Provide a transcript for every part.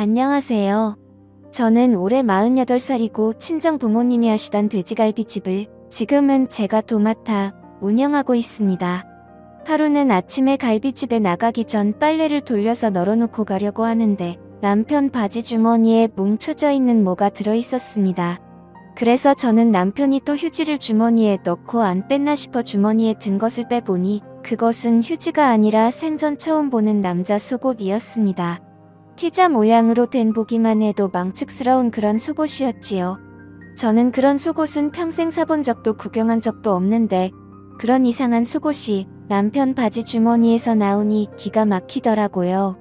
안녕하세요. 저는 올해 48살이고 친정 부모님이 하시던 돼지갈비집을 지금은 제가 도맡아 운영하고 있습니다. 하루는 아침에 갈비집에 나가기 전 빨래를 돌려서 널어놓고 가려고 하는데 남편 바지 주머니에 뭉쳐져 있는 뭐가 들어있었습니다. 그래서 저는 남편이 또 휴지를 주머니에 넣고 안 뺐나 싶어 주머니에 든 것을 빼보니 그것은 휴지가 아니라 생전 처음 보는 남자 속옷이었습니다. 티자 모양으로 된 보기만 해도 망측스러운 그런 속옷이었지요. 저는 그런 속옷은 평생 사본 적도 구경한 적도 없는데 그런 이상한 속옷이 남편 바지 주머니에서 나오니 기가 막히더라고요.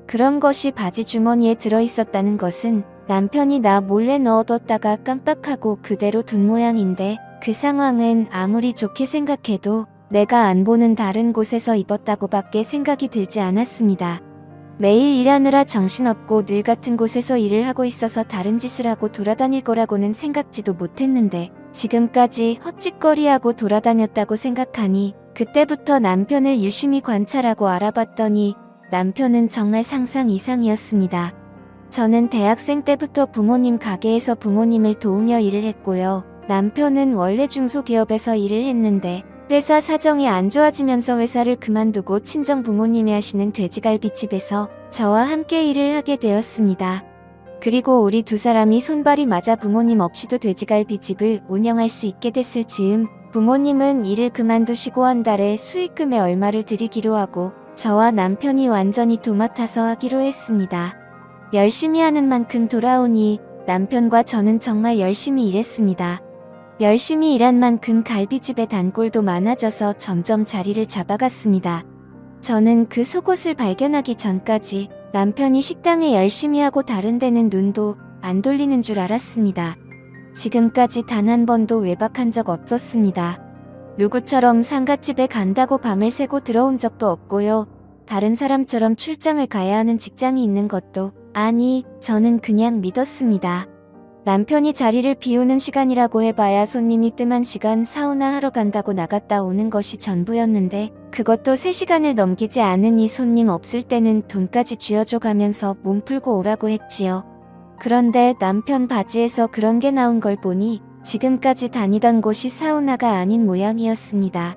그런 것이 바지 주머니에 들어있었다는 것은 남편이 나 몰래 넣어뒀다가 깜빡하고 그대로 둔 모양인데 그 상황은 아무리 좋게 생각해도 내가 안 보는 다른 곳에서 입었다고밖에 생각이 들지 않았습니다. 매일 일하느라 정신없고 늘 같은 곳에서 일을 하고 있어서 다른 짓을 하고 돌아다닐 거라고는 생각지도 못했는데 지금까지 헛짓거리하고 돌아다녔다고 생각하니 그때부터 남편을 유심히 관찰하고 알아봤더니 남편은 정말 상상 이상이었습니다. 저는 대학생 때부터 부모님 가게에서 부모님을 도우며 일을 했고요. 남편은 원래 중소기업에서 일을 했는데 회사 사정이 안 좋아지면서 회사를 그만두고 친정 부모님이 하시는 돼지갈비집에서 저와 함께 일을 하게 되었습니다. 그리고 우리 두 사람이 손발이 맞아 부모님 없이도 돼지갈비집을 운영할 수 있게 됐을 즈음 부모님은 일을 그만두시고 한 달에 수익금에 얼마를 드리기로 하고 저와 남편이 완전히 도맡아서 하기로 했습니다. 열심히 하는 만큼 돌아오니 남편과 저는 정말 열심히 일했습니다. 열심히 일한 만큼 갈비집의 단골도 많아져서 점점 자리를 잡아갔습니다. 저는 그 속옷을 발견하기 전까지 남편이 식당에 열심히 하고 다른 데는 눈도 안 돌리는 줄 알았습니다. 지금까지 단 한 번도 외박한 적 없었습니다. 누구처럼 상갓집에 간다고 밤을 새고 들어온 적도 없고요. 다른 사람처럼 출장을 가야 하는 직장이 있는 것도 아니, 저는 그냥 믿었습니다. 남편이 자리를 비우는 시간이라고 해봐야 손님이 뜸한 시간 사우나 하러 간다고 나갔다 오는 것이 전부였는데 그것도 3시간을 넘기지 않으니 손님 없을 때는 돈까지 쥐어줘 가면서 몸 풀고 오라고 했지요. 그런데 남편 바지에서 그런 게 나온 걸 보니 지금까지 다니던 곳이 사우나가 아닌 모양이었습니다.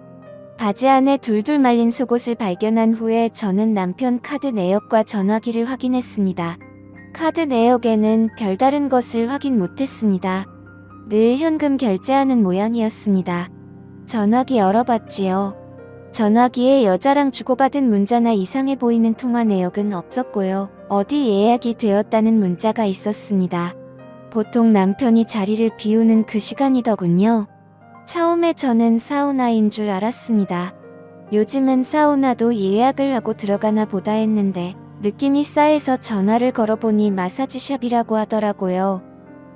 바지 안에 둘둘 말린 속옷을 발견한 후에 저는 남편 카드 내역과 전화기를 확인했습니다. 카드 내역에는 별다른 것을 확인 못했습니다. 늘 현금 결제하는 모양이었습니다. 전화기 열어봤지요. 전화기에 여자랑 주고받은 문자나 이상해 보이는 통화 내역은 없었고요. 어디 예약이 되었다는 문자가 있었습니다. 보통 남편이 자리를 비우는 그 시간이더군요. 처음에 저는 사우나인 줄 알았습니다. 요즘은 사우나도 예약을 하고 들어가나 보다 했는데 느낌이 싸해서 전화를 걸어보니 마사지샵이라고 하더라고요.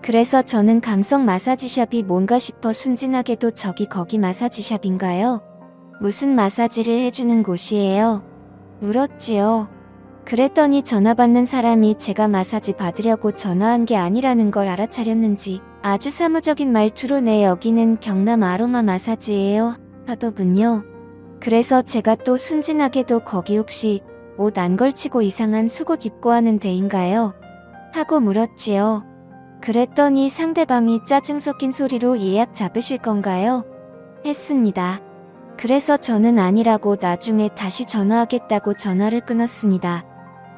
그래서 저는 감성 마사지샵이 뭔가 싶어 순진하게도 저기 거기 마사지샵인가요? 무슨 마사지를 해주는 곳이에요? 물었지요. 그랬더니 전화 받는 사람이 제가 마사지 받으려고 전화한 게 아니라는 걸 알아차렸는지 아주 사무적인 말투로 네 여기는 경남 아로마 마사지예요 하더군요. 그래서 제가 또 순진하게도 거기 혹시 옷 안 걸치고 이상한 속옷 입고 하는 데인가요? 하고 물었지요. 그랬더니 상대방이 짜증 섞인 소리로 예약 잡으실 건가요? 했습니다. 그래서 저는 아니라고 나중에 다시 전화하겠다고 전화를 끊었습니다.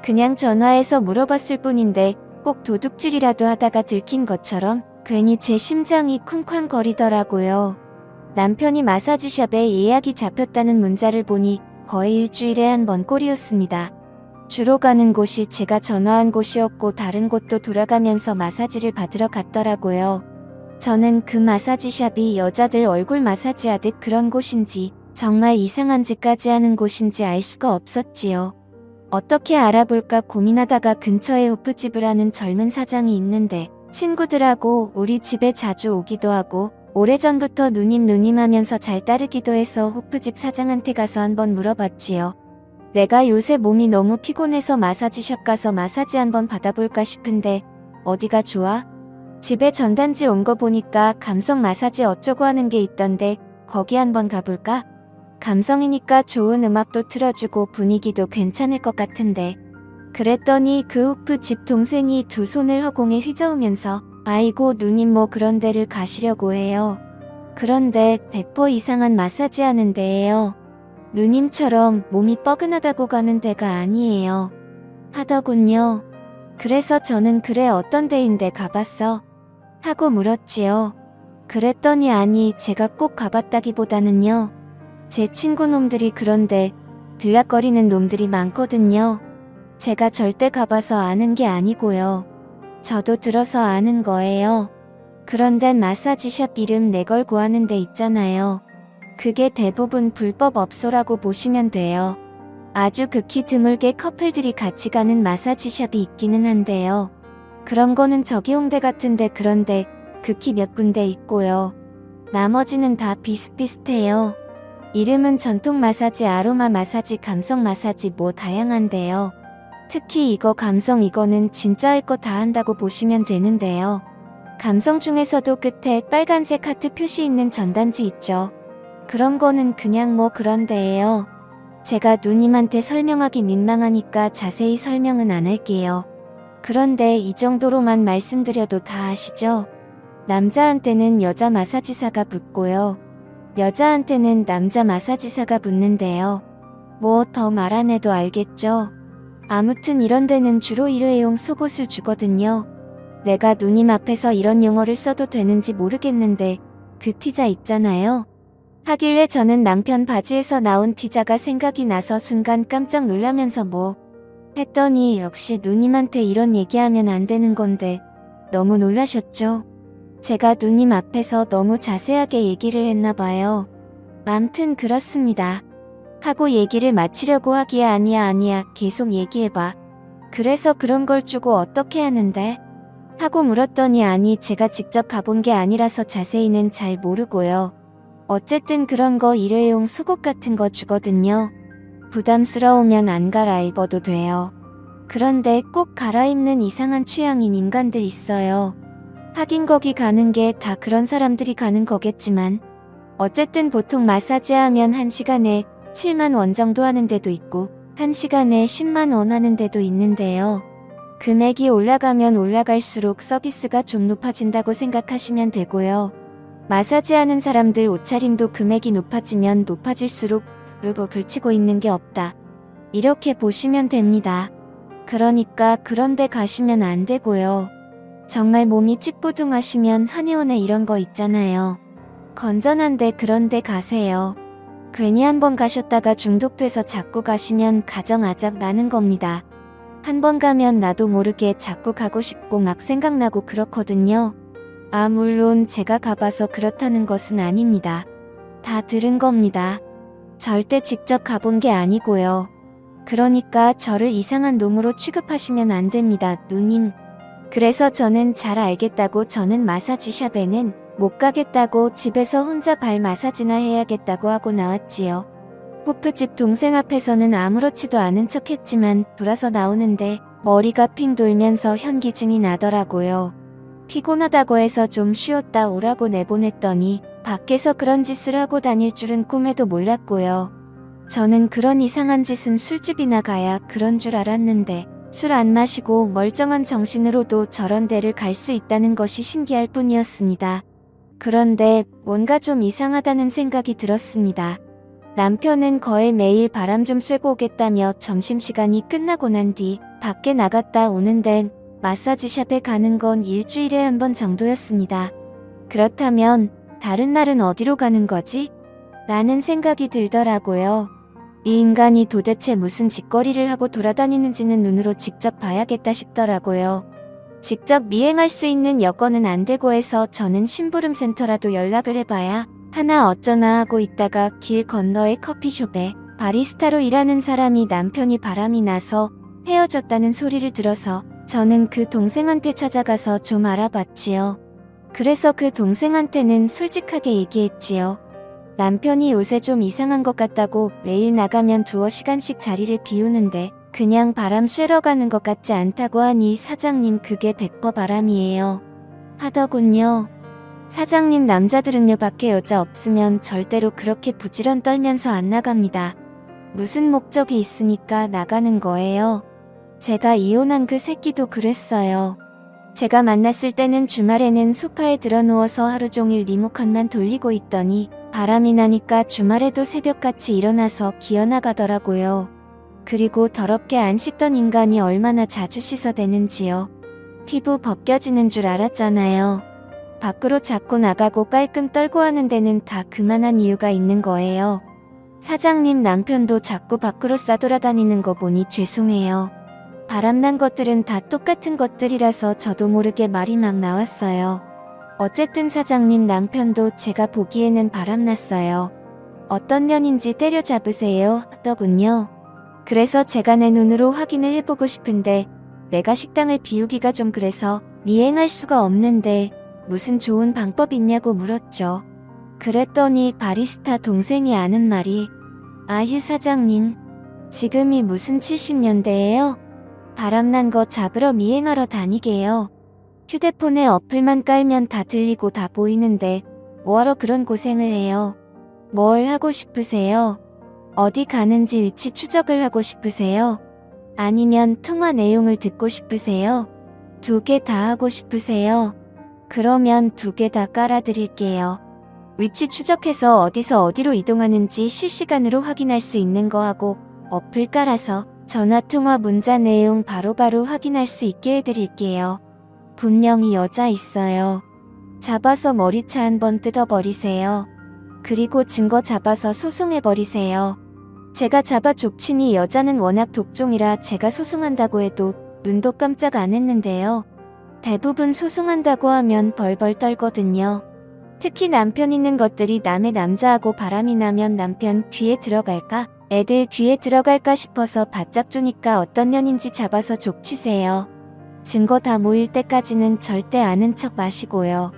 그냥 전화해서 물어봤을 뿐인데 꼭 도둑질이라도 하다가 들킨 것처럼 괜히 제 심장이 쿵쾅거리더라고요. 남편이 마사지샵에 예약이 잡혔다는 문자를 보니 거의 일주일에 한 번 꼴이었습니다. 주로 가는 곳이 제가 전화한 곳이었고 다른 곳도 돌아가면서 마사지를 받으러 갔더라고요. 저는 그 마사지샵이 여자들 얼굴 마사지하듯 그런 곳인지 정말 이상한 짓까지 하는 곳인지 알 수가 없었지요. 어떻게 알아볼까 고민하다가 근처에 호프집을 하는 젊은 사장이 있는데 친구들하고 우리 집에 자주 오기도 하고 오래전부터 누님 하면서 잘 따르기도 해서 호프집 사장한테 가서 한번 물어봤지요. 내가 요새 몸이 너무 피곤해서 마사지샵 가서 마사지 한번 받아볼까 싶은데 어디가 좋아? 집에 전단지 온 거 보니까 감성 마사지 어쩌고 하는 게 있던데 거기 한번 가볼까? 감성이니까 좋은 음악도 틀어주고 분위기도 괜찮을 것 같은데 그랬더니 그 후프 집 동생이 두 손을 허공에 휘저으면서 아이고 누님 뭐 그런 데를 가시려고 해요. 그런데 100% 이상한 마사지 하는 데예요. 누님처럼 몸이 뻐근하다고 가는 데가 아니에요. 하더군요. 그래서 저는 그래 어떤 데인데 가봤어? 하고 물었지요. 그랬더니 아니 제가 꼭 가봤다기보다는요. 제 친구 놈들이 그런데 들락거리는 놈들이 많거든요. 제가 절대 가봐서 아는 게 아니고요. 저도 들어서 아는 거예요. 그런데 마사지샵 이름 내걸고 하는 데 있잖아요. 그게 대부분 불법 업소라고 보시면 돼요. 아주 극히 드물게 커플들이 같이 가는 마사지샵이 있기는 한데요. 그런 거는 저기 홍대 같은데 그런데 극히 몇 군데 있고요. 나머지는 다 비슷비슷해요. 이름은 전통 마사지, 아로마 마사지, 감성 마사지 뭐 다양한데요. 특히 이거 감성 이거는 진짜 할 거 다 한다고 보시면 되는데요. 감성 중에서도 끝에 빨간색 하트 표시 있는 전단지 있죠. 그런 거는 그냥 뭐 그런 데예요. 제가 누님한테 설명하기 민망하니까 자세히 설명은 안 할게요. 그런데 이 정도로만 말씀드려도 다 아시죠? 남자한테는 여자 마사지사가 붙고요. 여자한테는 남자 마사지사가 붙는데요. 뭐 더 말 안 해도 알겠죠? 아무튼 이런 데는 주로 일회용 속옷을 주거든요. 내가 누님 앞에서 이런 용어를 써도 되는지 모르겠는데 그 티자 있잖아요. 하길래 저는 남편 바지에서 나온 티자가 생각이 나서 순간 깜짝 놀라면서 뭐 했더니 역시 누님한테 이런 얘기하면 안 되는 건데 너무 놀라셨죠? 제가 누님 앞에서 너무 자세하게 얘기를 했나 봐요. 암튼 그렇습니다. 하고 얘기를 마치려고 하기에 아니야 계속 얘기해봐. 그래서 그런 걸 주고 어떻게 하는데? 하고 물었더니 아니 제가 직접 가본 게 아니라서 자세히는 잘 모르고요. 어쨌든 그런 거 일회용 속옷 같은 거 주거든요. 부담스러우면 안 갈아입어도 돼요. 그런데 꼭 갈아입는 이상한 취향인 인간들 있어요. 하긴 거기 가는 게 다 그런 사람들이 가는 거겠지만 어쨌든 보통 마사지 하면 1시간에 7만 원 정도 하는 데도 있고 1시간에 10만 원 하는 데도 있는데요. 금액이 올라가면 올라갈수록 서비스가 좀 높아진다고 생각하시면 되고요. 마사지 하는 사람들 옷차림도 금액이 높아지면 높아질수록 불치고 있는 게 없다. 이렇게 보시면 됩니다. 그러니까 그런 데 가시면 안 되고요. 정말 몸이 찌뿌둥하시면 한의원에 이런 거 있잖아요. 건전한데 그런 데 가세요. 괜히 한번 가셨다가 중독돼서 자꾸 가시면 가정아작 나는 겁니다. 한번 가면 나도 모르게 자꾸 가고 싶고 막 생각나고 그렇거든요. 아 물론 제가 가봐서 그렇다는 것은 아닙니다. 다 들은 겁니다. 절대 직접 가본 게 아니고요. 그러니까 저를 이상한 놈으로 취급하시면 안 됩니다, 누님. 그래서 저는 잘 알겠다고 저는 마사지샵에는 못 가겠다고 집에서 혼자 발 마사지나 해야겠다고 하고 나왔지요. 호프집 동생 앞에서는 아무렇지도 않은 척 했지만 돌아서 나오는데 머리가 핑 돌면서 현기증이 나더라고요. 피곤하다고 해서 좀 쉬었다 오라고 내보냈더니 밖에서 그런 짓을 하고 다닐 줄은 꿈에도 몰랐고요. 저는 그런 이상한 짓은 술집이나 가야 그런 줄 알았는데 술 안 마시고 멀쩡한 정신으로도 저런 데를 갈 수 있다는 것이 신기할 뿐이었습니다. 그런데 뭔가 좀 이상하다는 생각이 들었습니다. 남편은 거의 매일 바람 좀 쐬고 오겠다며 점심시간이 끝나고 난 뒤 밖에 나갔다 오는 데는 마사지샵에 가는 건 일주일에 한 번 정도였습니다. 그렇다면 다른 날은 어디로 가는 거지? 라는 생각이 들더라고요. 이 인간이 도대체 무슨 짓거리를 하고 돌아다니는지는 눈으로 직접 봐야겠다 싶더라고요. 직접 미행할 수 있는 여건은 안 되고 해서 저는 심부름센터라도 연락을 해봐야 하나 어쩌나 하고 있다가 길 건너의 커피숍에 바리스타로 일하는 사람이 남편이 바람이 나서 헤어졌다는 소리를 들어서 저는 그 동생한테 찾아가서 좀 알아봤지요. 그래서 그 동생한테는 솔직하게 얘기했지요. 남편이 요새 좀 이상한 것 같다고 매일 나가면 2시간씩 자리를 비우는데 그냥 바람 쐬러 가는 것 같지 않다고 하니 사장님 그게 100% 바람이에요. 하더군요. 사장님 남자들은요 밖에 여자 없으면 절대로 그렇게 부지런 떨면서 안 나갑니다. 무슨 목적이 있으니까 나가는 거예요. 제가 이혼한 그 새끼도 그랬어요. 제가 만났을 때는 주말에는 소파에 들어 누워서 하루 종일 리모컨만 돌리고 있더니 바람이 나니까 주말에도 새벽같이 일어나서 기어나가더라고요. 그리고 더럽게 안 씻던 인간이 얼마나 자주 씻어대는지요. 피부 벗겨지는 줄 알았잖아요. 밖으로 자꾸 나가고 깔끔 떨고 하는 데는 다 그만한 이유가 있는 거예요. 사장님 남편도 자꾸 밖으로 싸돌아다니는 거 보니 죄송해요. 바람난 것들은 다 똑같은 것들이라서 저도 모르게 말이 막 나왔어요. 어쨌든 사장님 남편도 제가 보기에는 바람났어요. 어떤 년인지 때려잡으세요 하더군요. 그래서 제가 내 눈으로 확인을 해보고 싶은데 내가 식당을 비우기가 좀 그래서 미행할 수가 없는데 무슨 좋은 방법 있냐고 물었죠. 그랬더니 바리스타 동생이 하는 말이 아휴 사장님, 지금이 무슨 70년대예요? 바람난 거 잡으러 미행하러 다니게요. 휴대폰에 어플만 깔면 다 들리고 다 보이는데 뭐하러 그런 고생을 해요? 뭘 하고 싶으세요? 어디 가는지 위치 추적을 하고 싶으세요? 아니면 통화 내용을 듣고 싶으세요? 두 개 다 하고 싶으세요? 그러면 두 개 다 깔아드릴게요. 위치 추적해서 어디서 어디로 이동하는지 실시간으로 확인할 수 있는 거 하고 어플 깔아서 전화통화 문자 내용 바로바로 확인할 수 있게 해드릴게요. 분명히 여자 있어요. 잡아서 머리채 한번 뜯어버리세요. 그리고 증거 잡아서 소송해버리세요. 제가 잡아 족치니 여자는 워낙 독종이라 제가 소송한다고 해도 눈도 깜짝 안 했는데요. 대부분 소송한다고 하면 벌벌 떨거든요. 특히 남편 있는 것들이 남의 남자하고 바람이 나면 남편 귀에 들어갈까? 애들 귀에 들어갈까 싶어서 바짝 주니까 어떤 년인지 잡아서 족치세요. 증거 다 모일 때까지는 절대 아는 척 마시고요.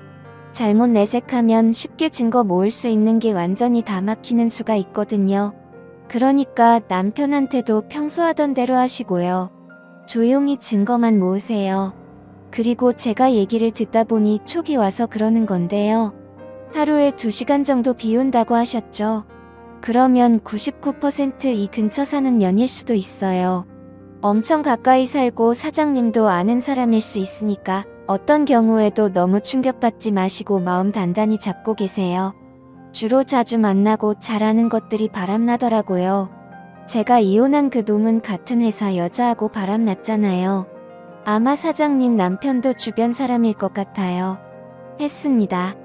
잘못 내색하면 쉽게 증거 모을 수 있는 게 완전히 다 막히는 수가 있거든요. 그러니까 남편한테도 평소 하던 대로 하시고요. 조용히 증거만 모으세요. 그리고 제가 얘기를 듣다 보니 촉이 와서 그러는 건데요. 하루에 2시간 정도 비운다고 하셨죠? 그러면 99%이 근처 사는 년일 수도 있어요. 엄청 가까이 살고 사장님도 아는 사람일 수 있으니까 어떤 경우에도 너무 충격받지 마시고 마음 단단히 잡고 계세요. 주로 자주 만나고 잘 아는 것들이 바람나더라고요. 제가 이혼한 그 놈은 같은 회사 여자하고 바람났잖아요. 아마 사장님 남편도 주변 사람일 것 같아요. 했습니다.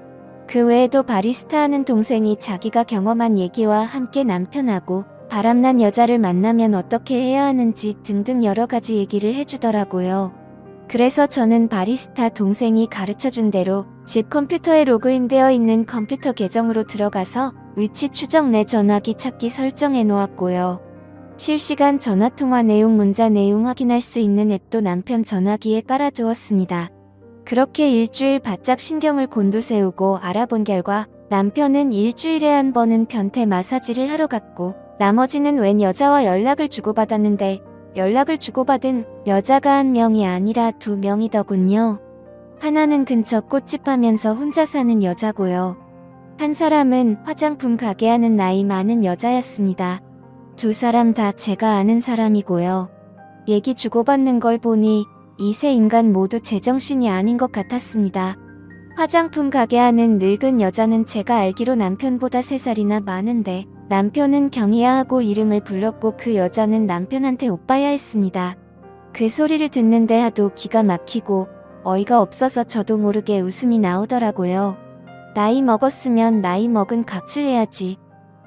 그 외에도 바리스타 하는 동생이 자기가 경험한 얘기와 함께 남편하고 바람난 여자를 만나면 어떻게 해야 하는지 등등 여러 가지 얘기를 해주더라고요. 그래서 저는 바리스타 동생이 가르쳐준 대로 집 컴퓨터에 로그인되어 있는 컴퓨터 계정으로 들어가서 위치 추적 내 전화기 찾기 설정해 놓았고요. 실시간 전화통화 내용, 문자 내용 확인할 수 있는 앱도 남편 전화기에 깔아두었습니다. 그렇게 일주일 바짝 신경을 곤두세우고 알아본 결과 남편은 일주일에 한 번은 변태 마사지를 하러 갔고 나머지는 웬 여자와 연락을 주고받았는데 연락을 주고받은 여자가 1명이 아니라 2명이더군요. 하나는 근처 꽃집 하면서 혼자 사는 여자고요. 한 사람은 화장품 가게 하는 나이 많은 여자였습니다. 2사람 다 제가 아는 사람이고요. 얘기 주고받는 걸 보니 이 세 인간 모두 제정신이 아닌 것 같았습니다. 화장품 가게 하는 늙은 여자는 제가 알기로 남편보다 3살이나 많은데 남편은 경희야 하고 이름을 불렀고 그 여자는 남편한테 오빠야 했습니다. 그 소리를 듣는데 하도 기가 막히고 어이가 없어서 저도 모르게 웃음이 나오더라고요. 나이 먹었으면 나이 먹은 값을 해야지.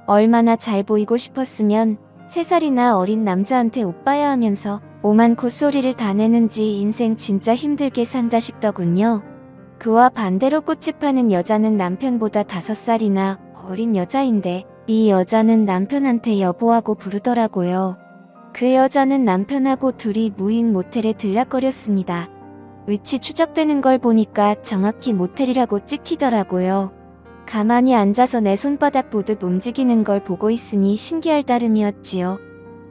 얼마나 잘 보이고 싶었으면 3살이나 어린 남자한테 오빠야 하면서 오만 콧소리를 다 내는지 인생 진짜 힘들게 산다 싶더군요. 그와 반대로 꽃집 하는 여자는 남편보다 5살이나 어린 여자인데 이 여자는 남편한테 여보하고 부르더라고요. 그 여자는 남편하고 둘이 무인 모텔에 들락거렸습니다. 위치 추적되는 걸 보니까 정확히 모텔이라고 찍히더라고요. 가만히 앉아서 내 손바닥 보듯 움직이는 걸 보고 있으니 신기할 따름이었지요.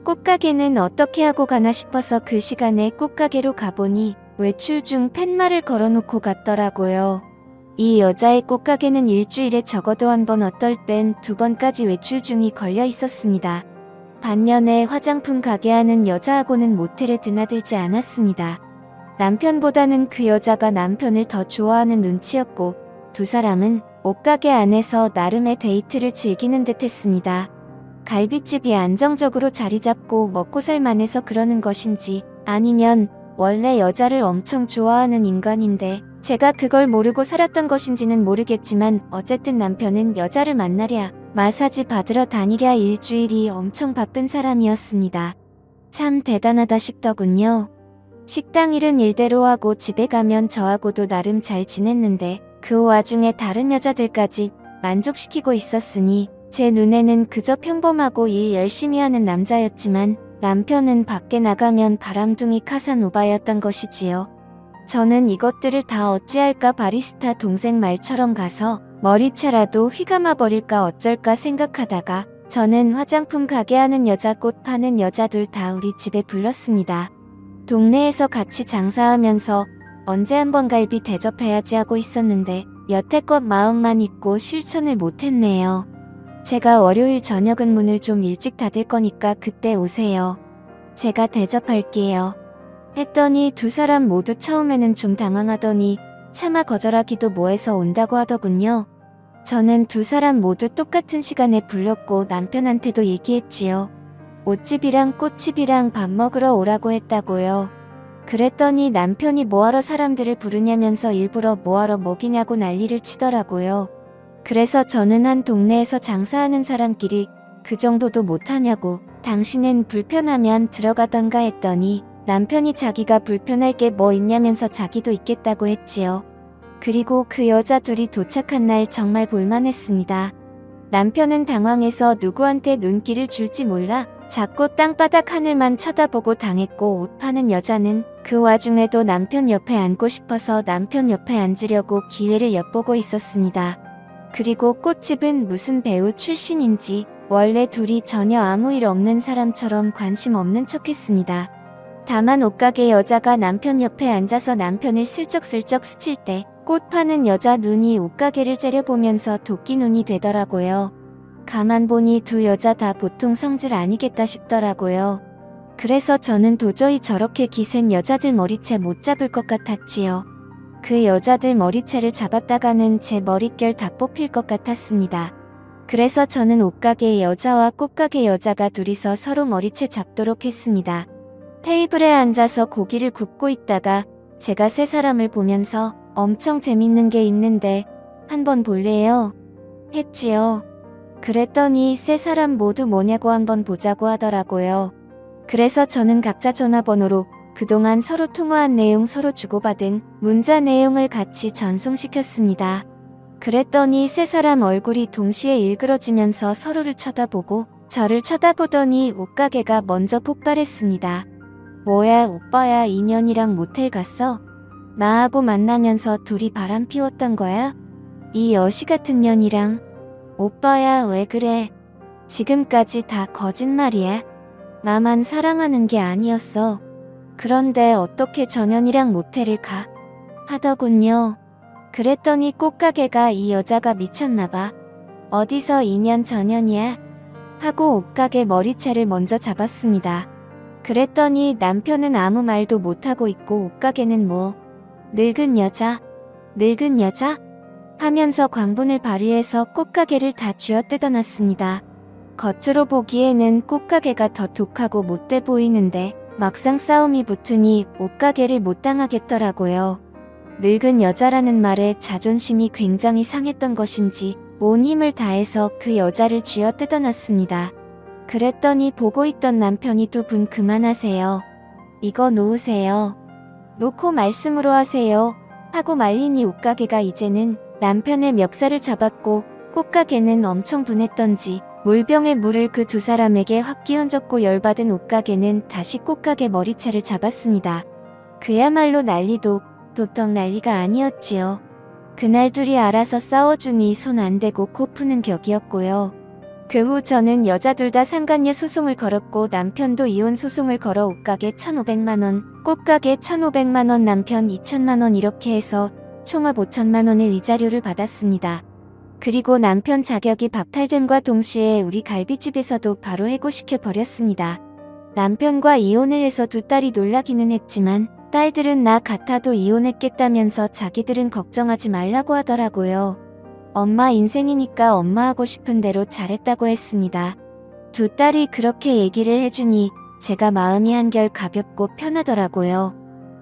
꽃가게는 어떻게 하고 가나 싶어서 그 시간에 꽃가게로 가보니 외출 중 팻말을 걸어놓고 갔더라고요. 이 여자의 꽃가게는 일주일에 적어도 1번, 어떨 땐 2번까지 외출 중이 걸려 있었습니다. 반면에 화장품 가게 하는 여자하고는 모텔에 드나들지 않았습니다. 남편보다는 그 여자가 남편을 더 좋아하는 눈치였고 두 사람은 옷가게 안에서 나름의 데이트를 즐기는 듯 했습니다. 갈비집이 안정적으로 자리 잡고 먹고 살만해서 그러는 것인지 아니면 원래 여자를 엄청 좋아하는 인간인데 제가 그걸 모르고 살았던 것인지는 모르겠지만 어쨌든 남편은 여자를 만나랴 마사지 받으러 다니랴 일주일이 엄청 바쁜 사람이었습니다. 참 대단하다 싶더군요. 식당 일은 일대로 하고 집에 가면 저하고도 나름 잘 지냈는데 그 와중에 다른 여자들까지 만족시키고 있었으니 제 눈에는 그저 평범하고 일 열심히 하는 남자였지만 남편은 밖에 나가면 바람둥이 카사노바였던 것이지요. 저는 이것들을 다 어찌할까 바리스타 동생 말처럼 가서 머리채라도 휘감아 버릴까 어쩔까 생각하다가 저는 화장품 가게 하는 여자, 꽃 파는 여자들 다 우리 집에 불렀습니다. 동네에서 같이 장사하면서 언제 한번 갈비 대접해야지 하고 있었는데 여태껏 마음만 있고 실천을 못했네요. 제가 월요일 저녁은 문을 좀 일찍 닫을 거니까 그때 오세요. 제가 대접할게요. 했더니 두 사람 모두 처음에는 좀 당황하더니 차마 거절하기도 뭐해서 온다고 하더군요. 저는 두 사람 모두 똑같은 시간에 불렀고 남편한테도 얘기했지요. 옷집이랑 꽃집이랑 밥 먹으러 오라고 했다고요. 그랬더니 남편이 뭐하러 사람들을 부르냐면서 일부러 뭐하러 먹이냐고 난리를 치더라고요. 그래서 저는 한 동네에서 장사하는 사람끼리 그 정도도 못하냐고 당신은 불편하면 들어가던가 했더니 남편이 자기가 불편할 게 뭐 있냐면서 자기도 있겠다고 했지요. 그리고 그 여자 둘이 도착한 날 정말 볼만했습니다. 남편은 당황해서 누구한테 눈길을 줄지 몰라 자꾸 땅바닥 하늘만 쳐다보고 당했고 옷 파는 여자는 그 와중에도 남편 옆에 앉고 싶어서 남편 옆에 앉으려고 기회를 엿보고 있었습니다. 그리고 꽃집은 무슨 배우 출신인지 원래 둘이 전혀 아무 일 없는 사람처럼 관심 없는 척했습니다. 다만 옷가게 여자가 남편 옆에 앉아서 남편을 슬쩍슬쩍 스칠 때 꽃 파는 여자 눈이 옷가게를 째려보면서 도끼 눈이 되더라고요. 가만 보니 두 여자 다 보통 성질 아니겠다 싶더라고요. 그래서 저는 도저히 저렇게 기센 여자들 머리채 못 잡을 것 같았지요. 그 여자들 머리채를 잡았다가는 제 머릿결 다 뽑힐 것 같았습니다. 그래서 저는 옷가게 여자와 꽃가게 여자가 둘이서 서로 머리채 잡도록 했습니다. 테이블에 앉아서 고기를 굽고 있다가 제가 세 사람을 보면서 엄청 재밌는 게 있는데 한번 볼래요? 했지요. 그랬더니 세 사람 모두 뭐냐고 한번 보자고 하더라고요. 그래서 저는 각자 전화번호로 그동안 서로 통화한 내용 서로 주고받은 문자 내용을 같이 전송시켰습니다. 그랬더니 세 사람 얼굴이 동시에 일그러지면서 서로를 쳐다보고 저를 쳐다보더니 옷가게가 먼저 폭발했습니다. 뭐야 오빠야 인연이랑 모텔 갔어? 나하고 만나면서 둘이 바람 피웠던 거야? 이 여시 같은 년이랑. 오빠야 왜 그래? 지금까지 다 거짓말이야. 나만 사랑하는 게 아니었어. 그런데 어떻게 전현이랑 모텔을 가? 하더군요. 그랬더니 꽃가게가 이 여자가 미쳤나봐. 어디서 2년 전현이야? 하고 옷가게 머리채를 먼저 잡았습니다. 그랬더니 남편은 아무 말도 못하고 있고 옷가게는 뭐 늙은 여자? 늙은 여자? 하면서 광분을 발휘해서 꽃가게를 다 쥐어뜯어놨습니다. 겉으로 보기에는 꽃가게가 더 독하고 못돼 보이는데 막상 싸움이 붙으니 옷가게를 못 당하겠더라고요. 늙은 여자라는 말에 자존심이 굉장히 상했던 것인지 온 힘을 다해서 그 여자를 쥐어뜯어놨습니다. 그랬더니 보고 있던 남편이 두 분 그만하세요. 이거 놓으세요. 놓고 말씀으로 하세요. 하고 말리니 옷가게가 이제는 남편의 멱살을 잡았고 꽃가게는 엄청 분했던지 물병에 물을 그 두 사람에게 확 끼얹었고 열받은 옷가게는 다시 꽃가게 머리채를 잡았습니다. 그야말로 난리도 도떡 난리가 아니었지요. 그날 둘이 알아서 싸워주니 손 안 대고 코 푸는 격이었고요. 그 후 저는 여자 둘 다 상간녀 소송을 걸었고 남편도 이혼 소송을 걸어 옷가게 1,500만원, 꽃가게 1,500만원, 남편 2,000만원 이렇게 해서 총합 5천만원의 위자료를 받았습니다. 그리고 남편 자격이 박탈됨과 동시에 우리 갈비집에서도 바로 해고시켜 버렸습니다. 남편과 이혼을 해서 두 딸이 놀라기는 했지만 딸들은 나 같아도 이혼했겠다면서 자기들은 걱정하지 말라고 하더라고요. 엄마 인생이니까 엄마 하고 싶은 대로 잘했다고 했습니다. 두 딸이 그렇게 얘기를 해주니 제가 마음이 한결 가볍고 편하더라고요.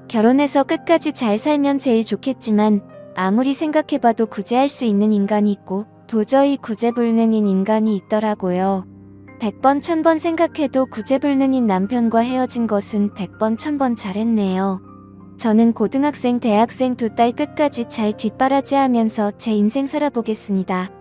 결혼해서 끝까지 잘 살면 제일 좋겠지만 아무리 생각해봐도 구제할 수 있는 인간이 있고 도저히 구제불능인 인간이 있더라고요. 100번 1000번 생각해도 구제불능인 남편과 헤어진 것은 100번 1000번 잘했네요. 저는 고등학생, 대학생 두 딸 끝까지 잘 뒷바라지하면서 제 인생 살아보겠습니다.